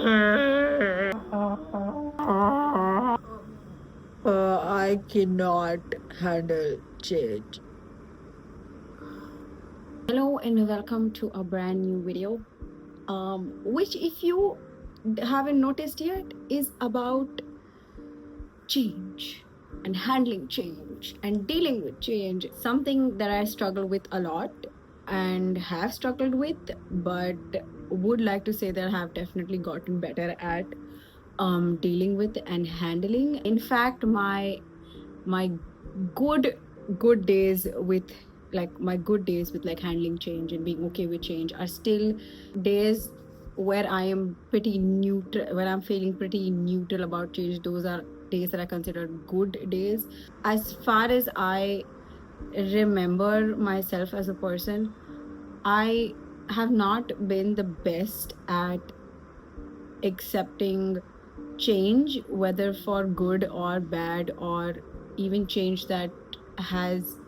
I cannot handle change. Hello and welcome to a brand new video, which, if you haven't noticed yet, is about change and handling change and dealing with change. Something that I struggle with a lot and have struggled with, but would like to say that I have definitely gotten better at dealing with and handling. In fact, my good good days with like handling change and being okay with change are still days where I am pretty neutral, where I'm feeling pretty neutral about change. Those are days that I consider good days. As far as I remember myself as a person, I have not been the best at accepting change, whether for good or bad, or even change that has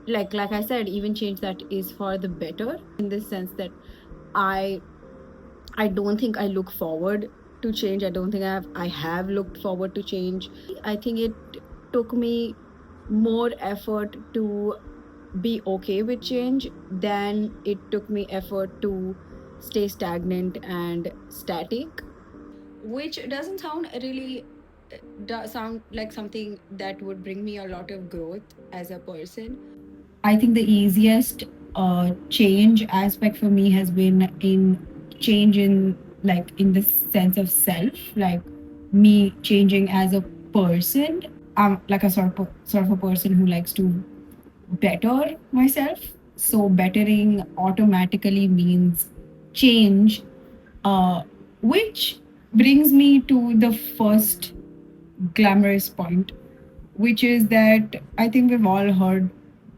like I said, even change that is for the better, in the sense that i I don't think I look forward to change. I don't think I have looked forward to change. I think it took me more effort to be okay with change than it took me effort to stay stagnant and static, which doesn't sound really does sound like something that would bring me a lot of growth as a person. I think the easiest change aspect for me has been in change in in the sense of self, like me changing as a person. I'm like a sort of a person who likes to better myself. So bettering automatically means change, uh, which brings me to the first glamorous point, which is that I think we've all heard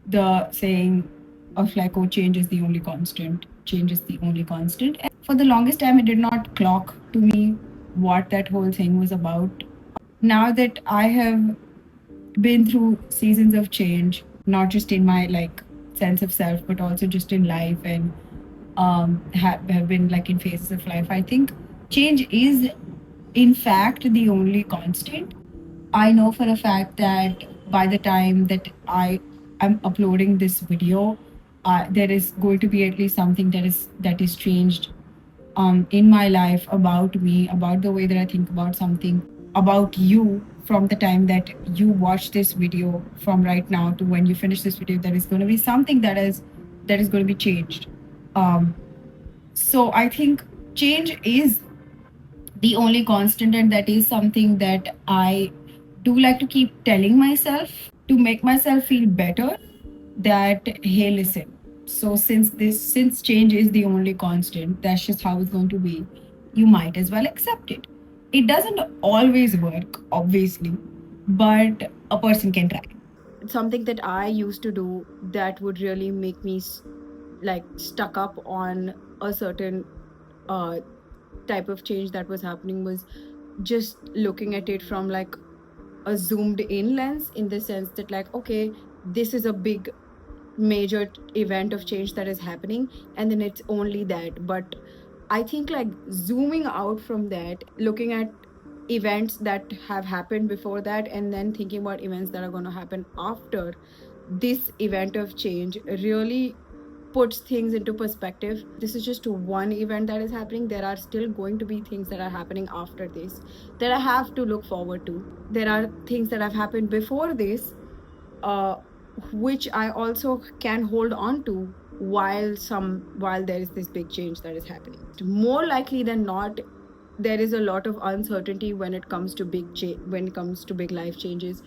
the saying of like, oh, change is the only constant. Change is the only constant. And for the longest time, it did not clock to me what that whole thing was about. Now that I have been through seasons of change, not just in my sense of self, but also just in life, and have been like in phases of life, I think change is in fact the only constant. I know for a fact that by the time that I am uploading this video, there is going to be at least something that is changed in my life, about me, about the way that I think about something, about you, from the time that you watch this video from right now to when you finish this video. There is going to be something that is going to be changed. Um, so I think change is the only constant, and that is something that I do like to keep telling myself to make myself feel better, that hey, listen, so since change is the only constant, that's just how it's going to be. You might as well accept it. It doesn't always work, obviously, but a person can try. Something that I used to do that would really make me stuck up on a certain uh, type of change that was happening was just looking at it from like a zoomed in lens, in the sense that like, okay, this is a big major event of change that is happening, and then it's only that. But I think like zooming out from that, looking at events that have happened before that, and then thinking about events that are going to happen after this event of change, really puts things into perspective. This is just one event that is happening. There are still going to be things that are happening after this that I have to look forward to. There are things that have happened before this, uh, which I also can hold on to while there is this big change that is happening. More likely than not, there is a lot of uncertainty when it comes to when it comes to big life changes.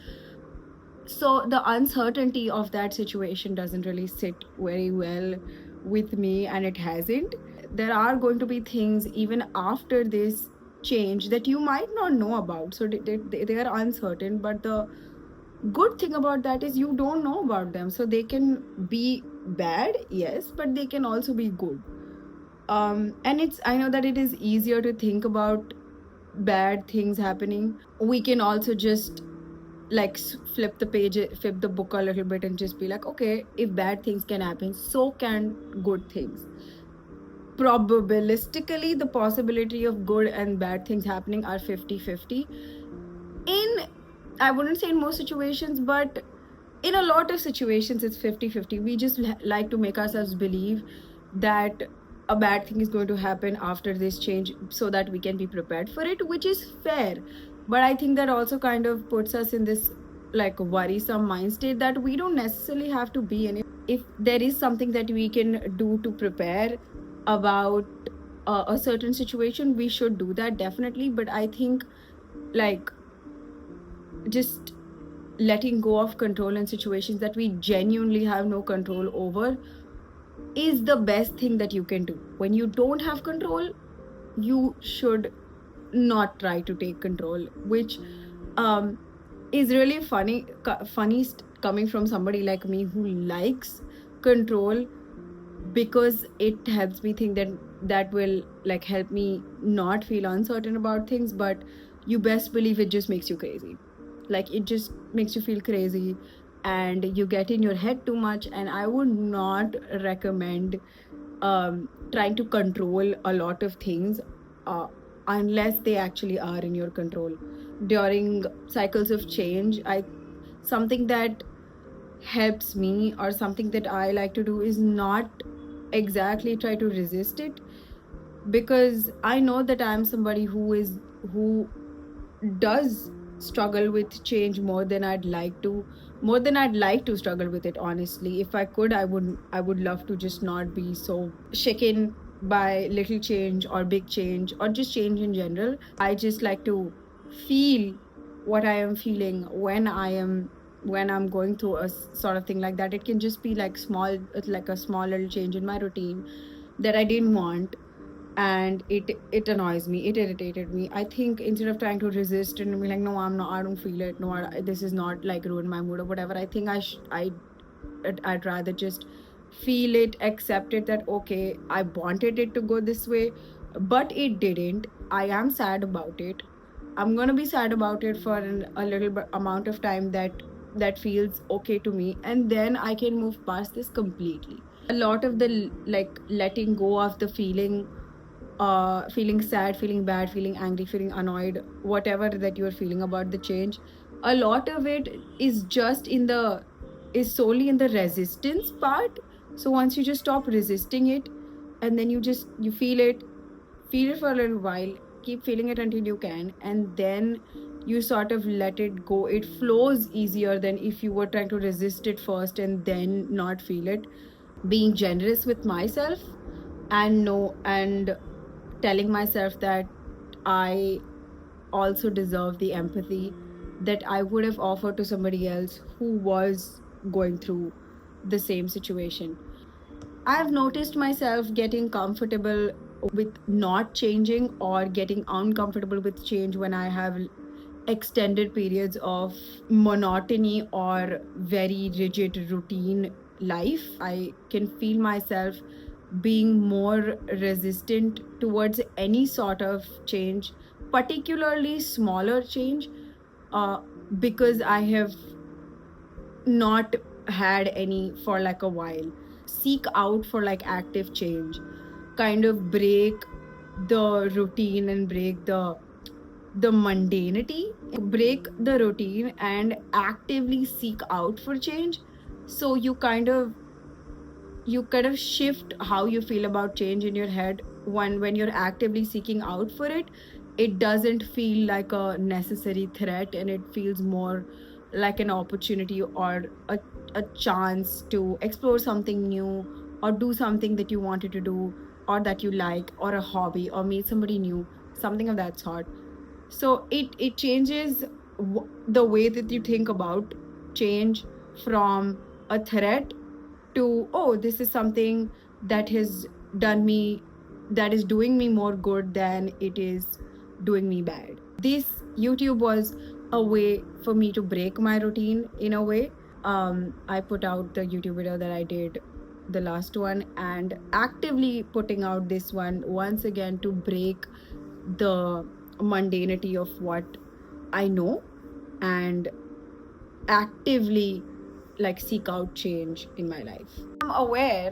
So the uncertainty of that situation doesn't really sit very well with me, and it hasn't. There are going to be things even after this change that you might not know about, so they are uncertain. But the good thing about that is you don't know about them, so they can be bad, yes, but they can also be good. And it's I know that it is easier to think about bad things happening. We can also just flip the book a little bit and just be like, okay, if bad things can happen, so can good things. probabilistically the possibility of good and bad things happening are 50-50. In, I wouldn't say in most situations, but in a lot of situations it's 50-50. We just like to make ourselves believe that a bad thing is going to happen after this change so that we can be prepared for it, which is fair. But I think that also kind of puts us in this like worrisome mind state that we don't necessarily have to be in it. If there is something that we can do to prepare about a certain situation, we should do that definitely. But I think like just letting go of control in situations that we genuinely have no control over is the best thing that you can do. When you don't have control, you should not try to take control, which um, is really funny coming from somebody like me who likes control, because it helps me think that that will like help me not feel uncertain about things. But you best believe it just makes you crazy. Like it just makes you feel crazy and you get in your head too much, and I would not recommend trying to control a lot of things uh, unless they actually are in your control. During cycles of change, I something that helps me or something that I like to do is not exactly try to resist it, because I know that I'm somebody who does struggle with change more than I'd like to struggle with it. Honestly, if I could, I would love to just not be so shaken by little change or big change or just change in general. I just like to feel what I am feeling when I'm going through a sort of thing like that. It can just be like like a small little change in my routine that I didn't want, and it annoys me, it irritated me. I think instead of trying to resist and be like, no, I'm not, I don't feel it, no, this is not like ruin my mood or whatever, I think I'd rather just feel it, accept it, that okay, I wanted it to go this way but it didn't. I am sad about it. I'm gonna be sad about it for a little bit amount of time that feels okay to me, and then I can move past this completely. A lot of the like letting go of the feeling sad, feeling bad, feeling angry, feeling annoyed, whatever that you're feeling about the change, a lot of it is solely in the resistance part. So once you just stop resisting it, and then you feel it for a little while, keep feeling it until you can, and then you sort of let it go. It flows easier than if you were trying to resist it first and then not feel it. Being generous with myself and telling myself that I also deserve the empathy that I would have offered to somebody else who was going through the same situation. I've noticed myself getting comfortable with not changing or getting uncomfortable with change when I have extended periods of monotony or very rigid routine life. I can feel myself being more resistant towards any sort of change, particularly smaller change, uh, because I have not had any for like a while. Seek out for like active change, kind of break the routine and break the mundanity, break the routine and actively seek out for change. So you kind of shift how you feel about change in your head. When you're actively seeking out for it, it doesn't feel like a necessary threat, and it feels more like an opportunity or a chance to explore something new or do something that you wanted to do or that you like, or a hobby, or meet somebody new, something of that sort. So it changes the way that you think about change, from a threat to, oh, this is something that has done me that is doing me more good than it is doing me bad. This YouTube was a way for me to break my routine in a way. I put out the YouTube video that I did, the last one, and actively putting out this one once again to break the mundanity of what I know and actively like seek out change in my life. I'm aware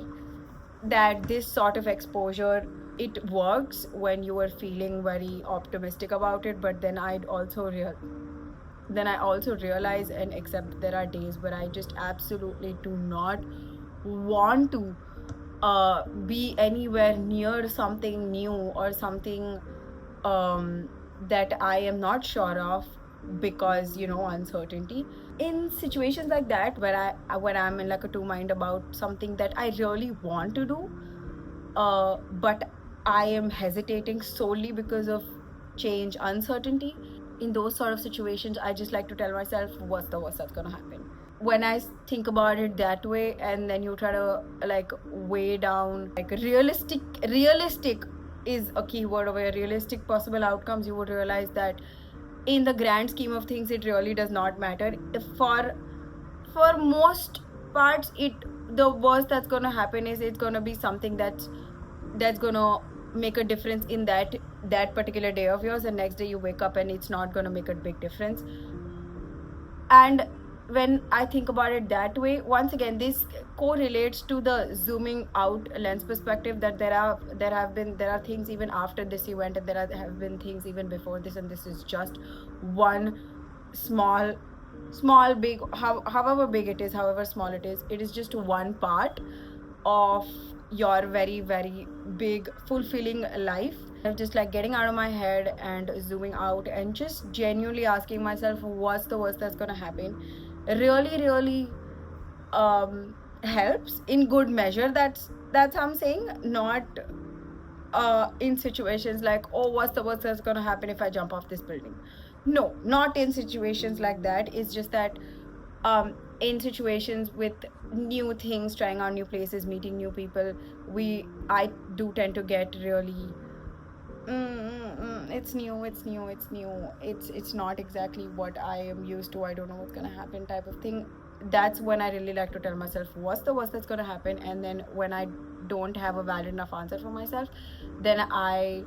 that this sort of exposure, it works when you are feeling very optimistic about it, but then I also realize and accept that there are days where I just absolutely do not want to be anywhere near something new or something that I am not sure of, because uncertainty. In situations like that, where I'm in like a two mind about something that I really want to do, but I am hesitating solely because of change, uncertainty. In those sort of situations, I just like to tell myself, what's the worst that's gonna happen? When I think about it that way, and then you try to like weigh down like realistic is a key word over here, realistic possible outcomes, you would realize that in the grand scheme of things, it really does not matter. For most parts, the worst that's gonna happen is it's gonna be something that's gonna make a difference in that particular day of yours, and next day you wake up and it's not gonna make a big difference. And when I think about it that way, once again, this correlates to the zooming out lens perspective, that there are things even after this event, and have been things even before this, and this is just one small big, however big it is, however small it is just one part of your very very big fulfilling life. I'm just like getting out of my head and zooming out and just genuinely asking myself, what's the worst that's gonna happen, really helps in good measure. That's I'm saying, not in situations like, oh, what's the worst that's gonna happen if I jump off this building. No, not in situations like that. It's just that in situations with new things, trying out new places, meeting new people, I do tend to get really it's new, it's not exactly what I am used to, I don't know what's gonna happen type of thing. That's when I really like to tell myself, what's the worst that's gonna happen, and then when I don't have a valid enough answer for myself, then I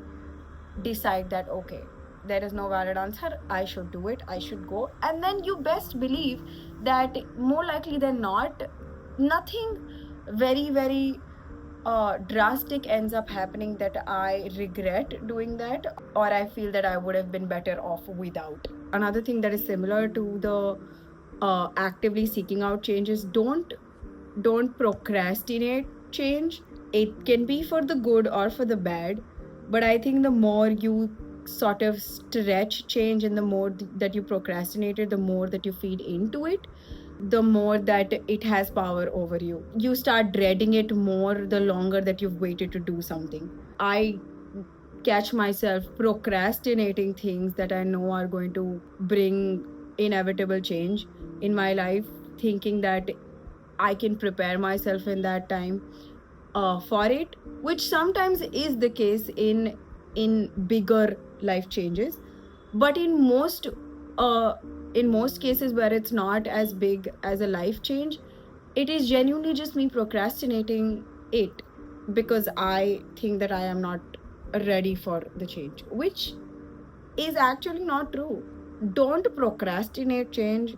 decide that, okay, there is no valid answer, I should do it, I should go. And then you best believe that more likely than not, nothing very very drastic ends up happening that I regret doing that, or I feel that I would have been better off without. Another thing that is similar to the actively seeking out changes, don't procrastinate change. It can be for the good or for the bad, but I think the more you sort of stretch change and the more that you procrastinate it, the more that you feed into it, the more that it has power over you. You start dreading it more the longer that you've waited to do something. I catch myself procrastinating things that I know are going to bring inevitable change in my life, thinking that I can prepare myself in that time for it, which sometimes is the case in bigger life changes. But in most cases where it's not as big as a life change, it is genuinely just me procrastinating it because I think that I am not ready for the change, which is actually not true. Don't procrastinate change,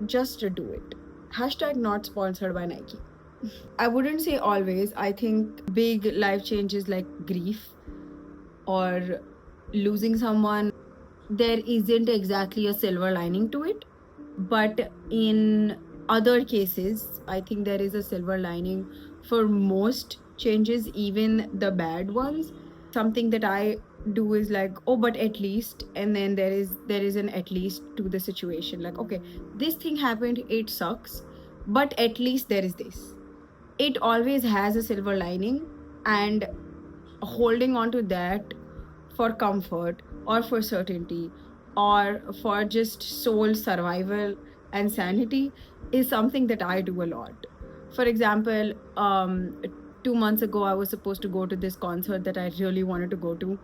just do it. Hashtag not sponsored by Nike. I wouldn't say always. I think big life changes like grief or losing someone, there isn't exactly a silver lining to it. But in other cases, I think there is a silver lining for most changes, even the bad ones. Something that I do is like, oh, but at least, and then there is an at least to the situation. Like, okay, this thing happened, it sucks, but at least there is this. It always has a silver lining, and holding on to that for comfort or for certainty or for just soul survival and sanity is something that I do a lot. For example, 2 months ago, I was supposed to go to this concert that I really wanted to go to,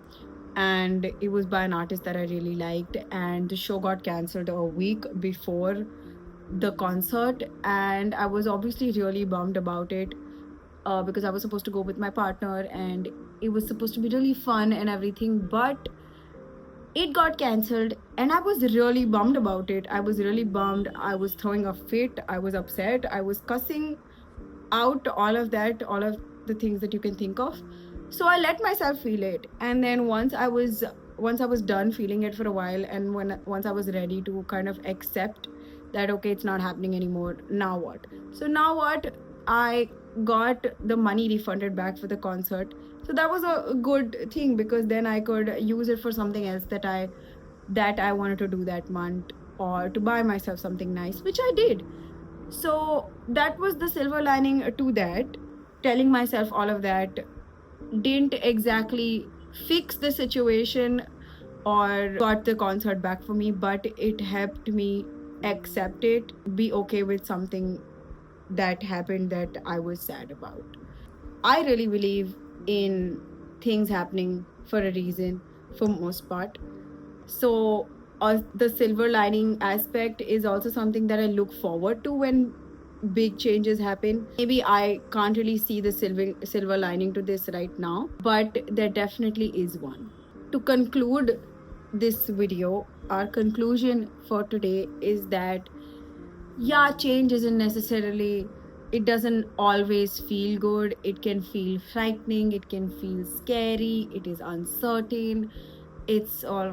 and it was by an artist that I really liked, and the show got cancelled a week before the concert, and I was obviously really bummed about it because I was supposed to go with my partner and it was supposed to be really fun and everything, but it got cancelled and I was really bummed about it. I was really bummed. I was throwing a fit. I was upset. I was cussing out all of that, all of the things that you can think of. So I let myself feel it, and then once I was done feeling it for a while, and once I was ready to kind of accept that okay, it's not happening anymore, now what? So now what? I got the money refunded back for the concert. So that was a good thing, because then I could use it for something else that I wanted to do that month, or to buy myself something nice, which I did. So that was the silver lining to that. Telling myself all of that didn't exactly fix the situation or got the concert back for me, but it helped me accept it, be okay with something that happened that I was sad about. I really believe in things happening for a reason for most part. So the silver lining aspect is also something that I look forward to when big changes happen. Maybe I can't really see the silver lining to this right now, but there definitely is one. To conclude this video, our conclusion for today is that yeah, change isn't necessarily, it doesn't always feel good. It can feel frightening, it can feel scary, it is uncertain, it's all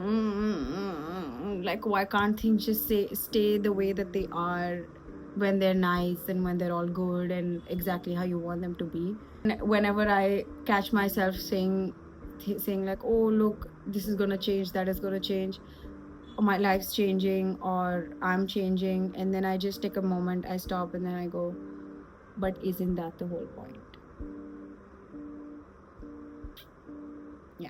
like, why can't things just stay the way that they are when they're nice and when they're all good and exactly how you want them to be? And whenever I catch myself saying like, oh look, this is gonna change, that is gonna change, or my life's changing, or I'm changing, and then I just take a moment, I stop, and then I go, but isn't that the whole point? Yeah.